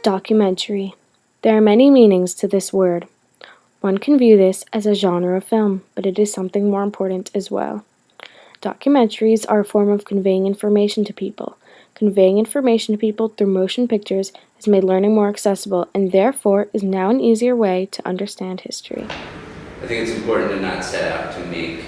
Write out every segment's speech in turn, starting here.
Documentary. There are many meanings to this word. One can view this as a genre of film, but it is something more important as well. Documentaries are a form of conveying information to people. Conveying information to people through motion pictures has made learning more accessible and therefore is now an easier way to understand history. I think it's important to not set out to make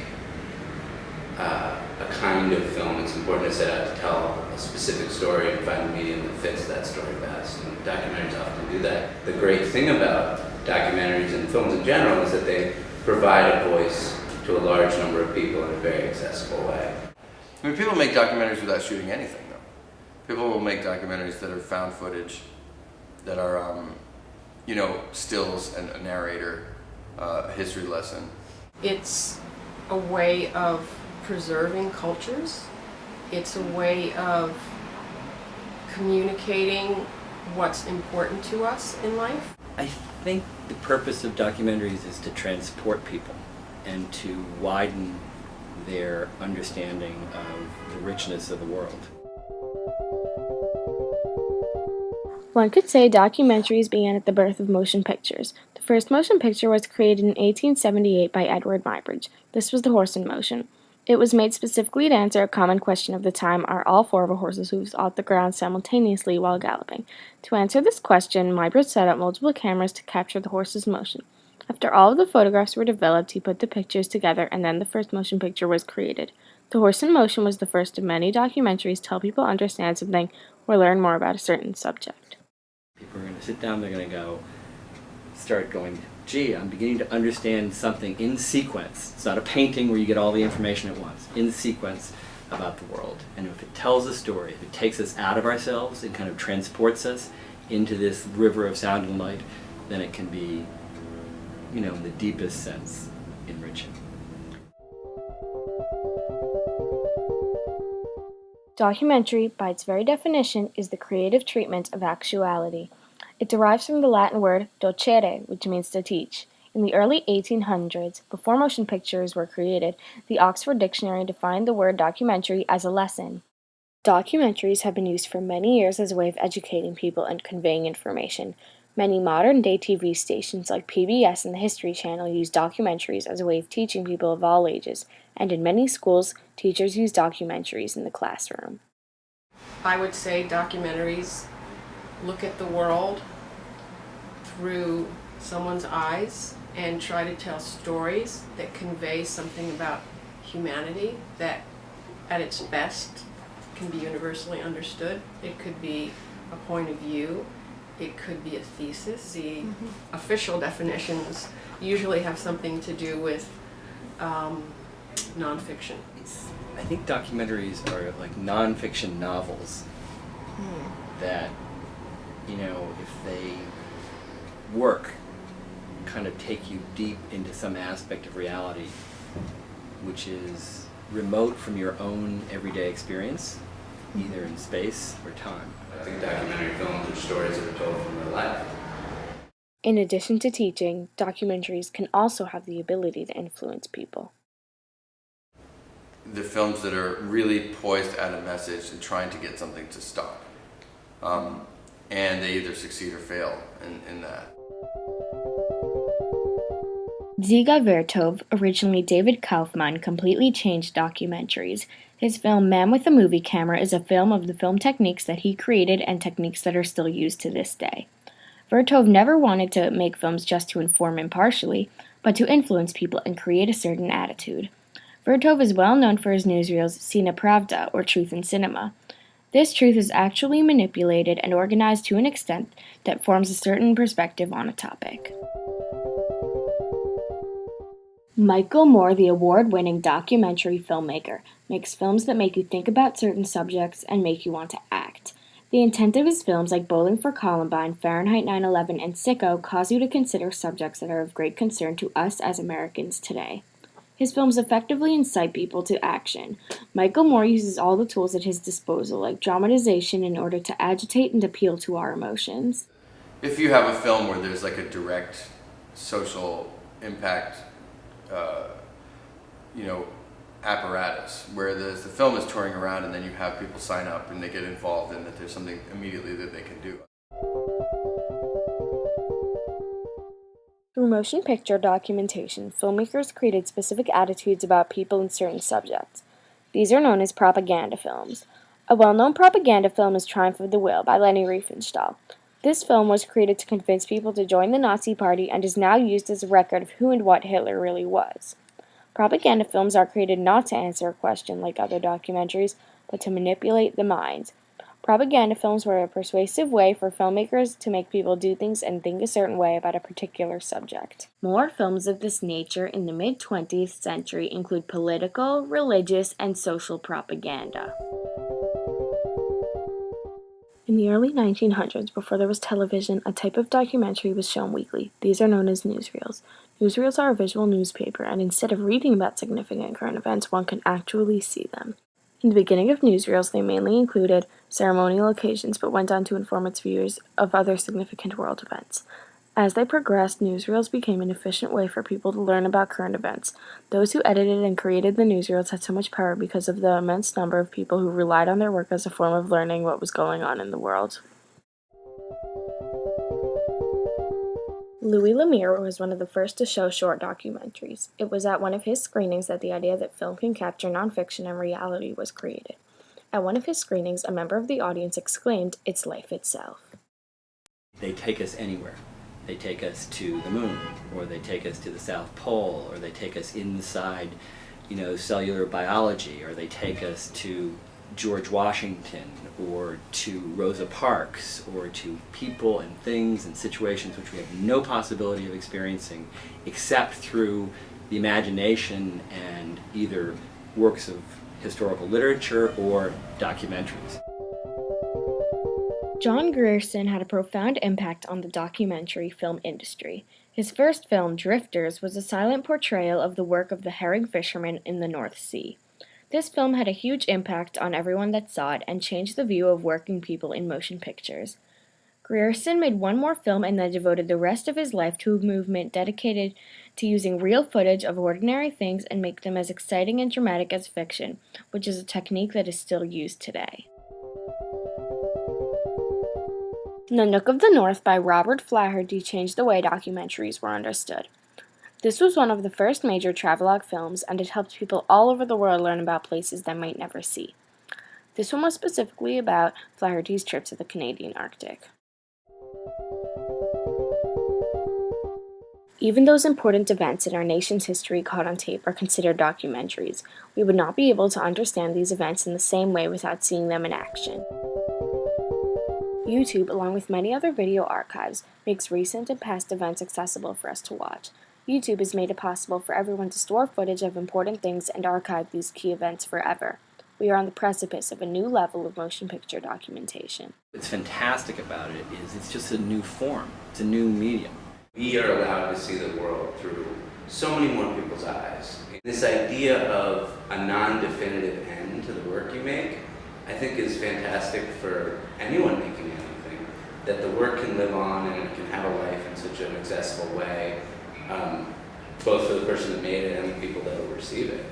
a kind of film. It's important to set out to tell a specific story and find a medium that fits that story best. And documentaries often do that. The great thing about documentaries and films in general is that they provide a voice to a large number of people in a very accessible way. I mean, people make documentaries without shooting anything, though. People will make documentaries that are found footage, that are, stills and a narrator, a history lesson. It's a way of preserving cultures. It's a way of communicating what's important to us in life. I think the purpose of documentaries is to transport people and to widen their understanding of the richness of the world. One could say documentaries began at the birth of motion pictures. The first motion picture was created in 1878 by Edward Muybridge. This was The Horse in Motion. It was made specifically to answer a common question of the time: are all four of a horse's hooves off the ground simultaneously while galloping? To answer this question, Muybridge set up multiple cameras to capture the horse's motion. After all of the photographs were developed, he put the pictures together, and then the first motion picture was created. The Horse in Motion was the first of many documentaries to help people understand something or learn more about a certain subject. People are going to sit down, they're going to start going, gee, I'm beginning to understand something in sequence. It's not a painting where you get all the information at once. In sequence about the world. And if it tells a story, if it takes us out of ourselves and kind of transports us into this river of sound and light, then it can be, in the deepest sense, enriching. Documentary, by its very definition, is the creative treatment of actuality. It derives from the Latin word docere, which means to teach. In the early 1800s, before motion pictures were created, the Oxford Dictionary defined the word documentary as a lesson. Documentaries have been used for many years as a way of educating people and conveying information. Many modern-day TV stations like PBS and the History Channel use documentaries as a way of teaching people of all ages, and in many schools, teachers use documentaries in the classroom. I would say documentaries look at the world through someone's eyes and try to tell stories that convey something about humanity that at its best can be universally understood. It could be a point of view, it could be a thesis. The official definitions usually have something to do with nonfiction. I think documentaries are like nonfiction novels that, if they work, kind of take you deep into some aspect of reality which is remote from your own everyday experience, either in space or time. I think documentary films are stories that are told from real life. In addition to teaching, documentaries can also have the ability to influence people. The films that are really poised at a message and trying to get something to stop. And they either succeed or fail in that. Dziga Vertov, originally David Kaufman, completely changed documentaries. His film Man with a Movie Camera is a film of the film techniques that he created and techniques that are still used to this day. Vertov never wanted to make films just to inform impartially, but to influence people and create a certain attitude. Vertov is well known for his newsreels Sina Pravda, or Truth in Cinema. This truth is actually manipulated and organized to an extent that forms a certain perspective on a topic. Michael Moore, the award-winning documentary filmmaker, makes films that make you think about certain subjects and make you want to act. The intent of his films like Bowling for Columbine, Fahrenheit 9/11, and Sicko cause you to consider subjects that are of great concern to us as Americans today. His films effectively incite people to action. Michael Moore uses all the tools at his disposal, like dramatization, in order to agitate and appeal to our emotions. If you have a film where there's like a direct social impact, apparatus, where the film is touring around and then you have people sign up and they get involved and that there's something immediately that they can do. motion picture documentation, filmmakers created specific attitudes about people and certain subjects. These are known as propaganda films. A well-known propaganda film is Triumph of the Will by Leni Riefenstahl. This film was created to convince people to join the Nazi Party and is now used as a record of who and what Hitler really was. Propaganda films are created not to answer a question like other documentaries, but to manipulate the mind. Propaganda films were a persuasive way for filmmakers to make people do things and think a certain way about a particular subject. More films of this nature in the mid-20th century include political, religious, and social propaganda. In the early 1900s, before there was television, a type of documentary was shown weekly. These are known as newsreels. Newsreels are a visual newspaper, and instead of reading about significant current events, one can actually see them. In the beginning of newsreels, they mainly included ceremonial occasions, but went on to inform its viewers of other significant world events. As they progressed, newsreels became an efficient way for people to learn about current events. Those who edited and created the newsreels had so much power because of the immense number of people who relied on their work as a form of learning what was going on in the world. Louis Lumiere was one of the first to show short documentaries. It was at one of his screenings that the idea that film can capture nonfiction and reality was created. At one of his screenings, a member of the audience exclaimed, "It's life itself." They take us anywhere. They take us to the moon, or they take us to the South Pole, or they take us inside, cellular biology, or they take us to George Washington, or to Rosa Parks, or to people and things and situations which we have no possibility of experiencing except through the imagination and either works of historical literature or documentaries. John Grierson had a profound impact on the documentary film industry. His first film, Drifters, was a silent portrayal of the work of the herring fishermen in the North Sea. This film had a huge impact on everyone that saw it and changed the view of working people in motion pictures. Grierson made one more film and then devoted the rest of his life to a movement dedicated to using real footage of ordinary things and make them as exciting and dramatic as fiction, which is a technique that is still used today. The Nook of the North by Robert Flaherty changed the way documentaries were understood. This was one of the first major travelogue films, and it helped people all over the world learn about places they might never see. This one was specifically about Flaherty's trip to the Canadian Arctic. Even those important events in our nation's history caught on tape are considered documentaries. We would not be able to understand these events in the same way without seeing them in action. YouTube, along with many other video archives, makes recent and past events accessible for us to watch. YouTube has made it possible for everyone to store footage of important things and archive these key events forever. We are on the precipice of a new level of motion picture documentation. What's fantastic about it is it's just a new form. It's a new medium. We are allowed to see the world through so many more people's eyes. This idea of a non-definitive end to the work you make, I think is fantastic for anyone making anything. That the work can live on and it can have a life in such an accessible way, both for the person that made it and the people that will receive it.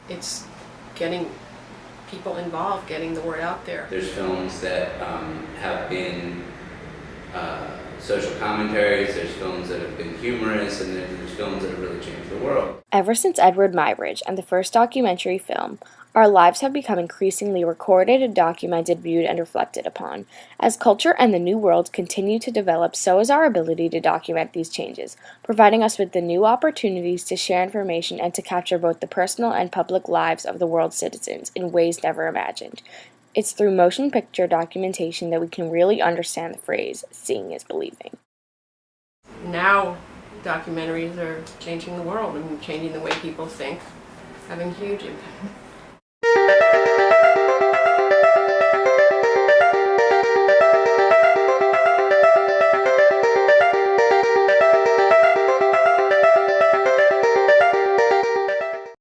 It's getting people involved, getting the word out there. There's films that have been social commentaries, there's films that have been humorous, and there's films that have really changed the world. Ever since Edward Muybridge and the first documentary film, our lives have become increasingly recorded and documented, viewed, and reflected upon. As culture and the new world continue to develop, so is our ability to document these changes, providing us with the new opportunities to share information and to capture both the personal and public lives of the world's citizens in ways never imagined. It's through motion picture documentation that we can really understand the phrase, seeing is believing. Now, documentaries are changing the world and changing the way people think, having huge impact.